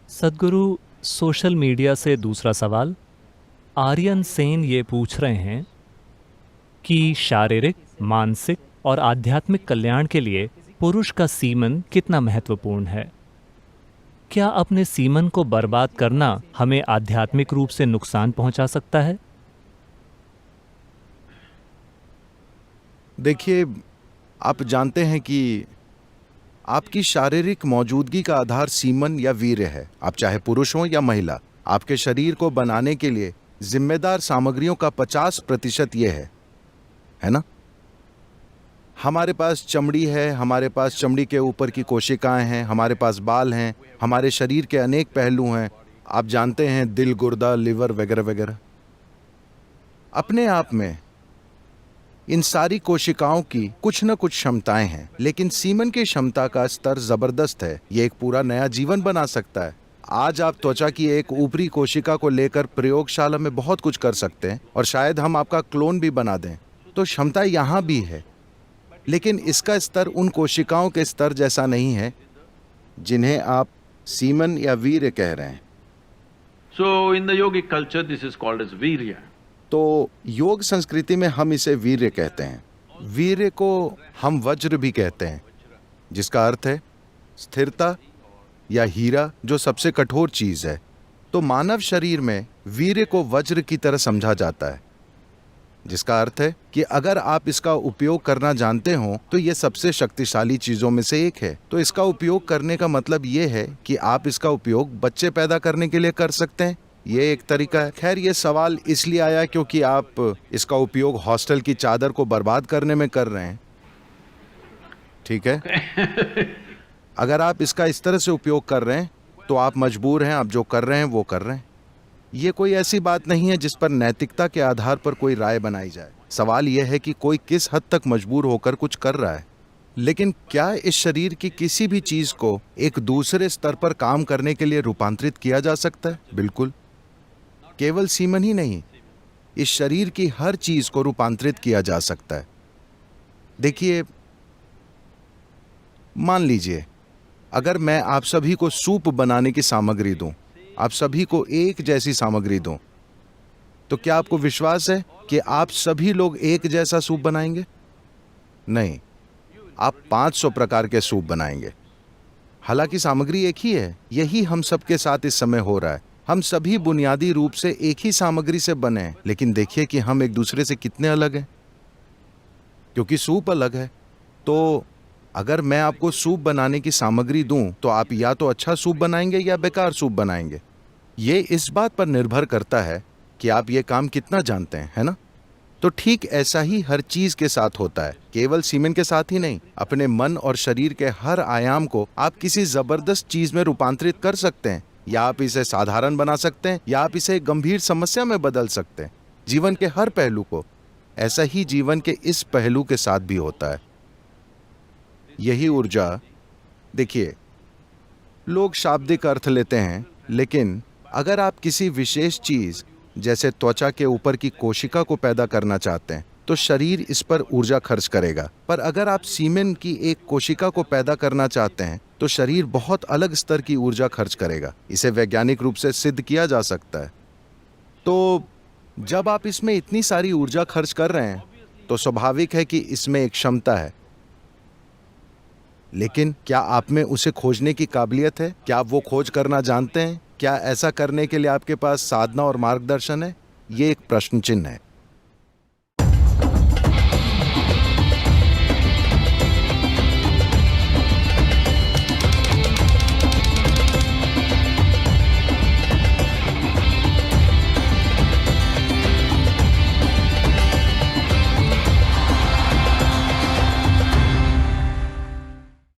सद्गुरु, social media से दूसरा सवाल। आर्यन सेन ये पूछ रहे हैं कि शारीरिक, मानसिक और आध्यात्मिक कल्याण के लिए पुरुष का सीमन कितना महत्वपूर्ण है? क्या अपने सीमन को बर्बाद करना हमें आध्यात्मिक रूप से नुकसान पहुंचा सकता है? देखिए, आप जानते हैं कि आपकी शारीरिक मौजूदगी का आधार सीमन या वीर्य है। आप चाहे पुरुष हो या महिला, आपके शरीर को बनाने के लिए जिम्मेदार सामग्रियों का 50% ये है ना? हमारे पास चमड़ी है, हमारे पास चमड़ी के ऊपर की कोशिकाएं हैं, हमारे पास बाल हैं, हमारे शरीर के अनेक पहलू हैं। आप जानते हैं, दिल, गुर्दा, लिवर वगैरह वगैरह। अपने आप में इन सारी कोशिकाओं की कुछ न कुछ क्षमताएं हैं, लेकिन सीमन की क्षमता का स्तर जबरदस्त है। ये एक पूरा नया जीवन बना सकता है। आज आप त्वचा की एक ऊपरी कोशिका को लेकर प्रयोगशाला में बहुत कुछ कर सकते हैं और शायद हम आपका क्लोन भी बना दें। तो क्षमता यहाँ भी है, लेकिन इसका स्तर उन कोशिकाओं के स्तर जैसा नहीं है जिन्हें आप सीमन या वीर्य कह रहे हैं। So in the yogic culture, this is called as virya. तो योग संस्कृति में हम इसे वीर्य कहते हैं। वीर्य को हम वज्र भी कहते हैं, जिसका अर्थ है स्थिरता या हीरा, जो सबसे कठोर चीज है। तो मानव शरीर में वीर्य को वज्र की तरह समझा जाता है, जिसका अर्थ है कि अगर आप इसका उपयोग करना जानते हो तो यह सबसे शक्तिशाली चीजों में से एक है। तो इसका उपयोग करने का मतलब यह है कि आप इसका उपयोग बच्चे पैदा करने के लिए कर सकते हैं। ये एक तरीका है। खैर, ये सवाल इसलिए आया क्योंकि आप इसका उपयोग हॉस्टल की चादर को बर्बाद करने में कर रहे हैं। ठीक है? अगर आप इसका इस तरह से उपयोग कर रहे हैं तो आप मजबूर हैं, आप जो कर रहे हैं वो कर रहे हैं। ये कोई ऐसी बात नहीं है जिस पर नैतिकता के आधार पर कोई राय बनाई जाए। सवाल यह है कि कोई किस हद तक मजबूर होकर कुछ कर रहा है। लेकिन क्या इस शरीर की किसी भी चीज को एक दूसरे स्तर पर काम करने के लिए रूपांतरित किया जा सकता है? बिल्कुल। केवल सीमन ही नहीं, इस शरीर की हर चीज को रूपांतरित किया जा सकता है। देखिए, मान लीजिए अगर मैं आप सभी को सूप बनाने की सामग्री दूं, आप सभी को एक जैसी सामग्री दूं, तो क्या आपको विश्वास है कि आप सभी लोग एक जैसा सूप बनाएंगे? नहीं, आप 500 प्रकार के सूप बनाएंगे। हालांकि सामग्री एक ही है। यही हम सबके साथ इस समय हो रहा है। हम सभी बुनियादी रूप से एक ही सामग्री से बने हैं, लेकिन देखिए कि हम एक दूसरे से कितने अलग हैं, क्योंकि सूप अलग है। तो अगर मैं आपको सूप बनाने की सामग्री दूं, तो आप या तो अच्छा सूप बनाएंगे या बेकार सूप बनाएंगे। ये इस बात पर निर्भर करता है कि आप ये काम कितना जानते हैं, है ना? तो ठीक ऐसा ही हर चीज के साथ होता है, केवल सीमेन के साथ ही नहीं। अपने मन और शरीर के हर आयाम को आप किसी जबरदस्त चीज में रूपांतरित कर सकते हैं, या आप इसे साधारण बना सकते हैं, या आप इसे गंभीर समस्या में बदल सकते हैं। जीवन के हर पहलू को। ऐसा ही जीवन के इस पहलू के साथ भी होता है। यही ऊर्जा, देखिए, लोग शाब्दिक अर्थ लेते हैं, लेकिन अगर आप किसी विशेष चीज जैसे त्वचा के ऊपर की कोशिका को पैदा करना चाहते हैं, तो शरीर इस पर ऊर्जा खर्च करेगा। पर अगर आप सीमेन की एक कोशिका को पैदा करना चाहते हैं, तो शरीर बहुत अलग स्तर की ऊर्जा खर्च करेगा। इसे वैज्ञानिक रूप से सिद्ध किया जा सकता है। तो जब आप इसमें इतनी सारी ऊर्जा खर्च कर रहे हैं, तो स्वाभाविक है कि इसमें एक क्षमता है। लेकिन क्या आप में उसे खोजने की काबिलियत है? क्या आप वो खोज करना जानते हैं? क्या ऐसा करने के लिए आपके पास साधना और मार्गदर्शन है? ये एक प्रश्न चिन्ह है।